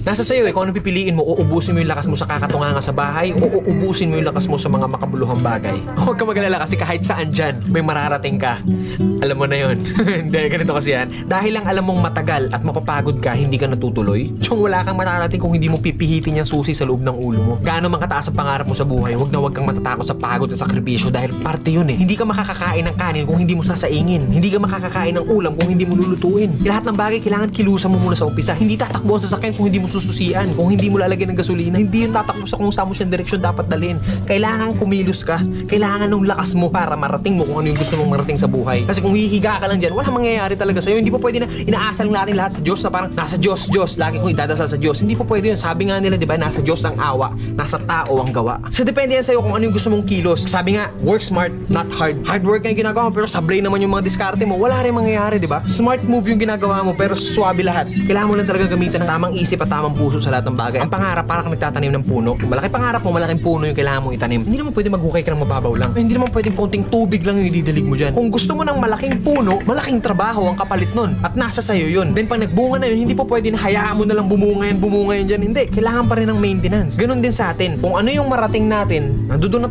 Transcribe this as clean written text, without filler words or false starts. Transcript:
Nasa sayo kung ano pipiliin mo, uubusin mo yung lakas mo sa kakatunganga sa bahay o uubusin mo yung lakas mo sa mga makabuluhang bagay. Huwag ka mag-alala kasi kahit saan dyan, may mararating ka. Alam mo na yun. Hindi, ganito kasi yan. Dahil lang alam mong matagal at mapapagod ka, hindi ka natutuloy. Tsong wala kang mararating kung hindi mo pipihitin yung susi sa loob ng ulo mo. Gaano man kataas ang pangarap mo sa buhay, huwag kang matatakot sa pagod at sakripisyo dahil parte yun eh. Hindi ka makakakain ng kanin kung hindi mo sasaingin. Hindi ka makakakain ng ulam kung hindi mo lulutuin. Lahat ng bagay kailangan kilusan mo muna sa umpisa. Hindi tatakbo ang sasakyan kung hindi mo sususian. Kung hindi mo lalagyan ng gasolina, hindi yun tatakbo sa kung saan mo siyang direksyon dapat dalhin. Kailangan kumilos ka. Kailangan ng lakas mo para marating mo kung ano yung gusto mong marating sa buhay. Kasi kung hihiga ka lang dyan, wala mangyayari talaga sa'yo. Hindi po pwede na inaasal natin lahat sa Diyos na parang nasa Diyos, Diyos. Lagi kong idadasal sa Diyos. Hindi po pwede yun. Sabi nga nila, di ba, nasa Diyos ang awa, nasa tao ang gawa. So depende yan sa'yo kung ano yung gusto mong kilos. Sabi nga, work smart, not hard. Hard work nga yung ginagawa mo, pero sablay naman yung mga diskarte mo. Wala rin mangyayari, di ba? Smart move yung ginagawa mo, pero swabe lahat. Kailangan mo lang talaga gamitin ng tamang isip at tamang puso sa lahat ng bagay. Ang pangarap, para kang nagtatanim ng puno. Kung malaki pangarap mo, malaking puno yung kailangan mong itanim. Hindi naman pwede maghukay ka ng mababaw lang. Hindi naman pwedeng konting tubig lang yung ididilig mo dyan. Kung gusto mo ng malaking puno, malaking trabaho ang kapalit nun. At nasa sayo yun. Then pag nagbunga na yun, hindi po pwede na hayaan mo na lang bumunga yan dyan. Hindi, kailangan pa rin ng maintenance. Ganon din sa atin. Kung ano yung marating natin, nandoon na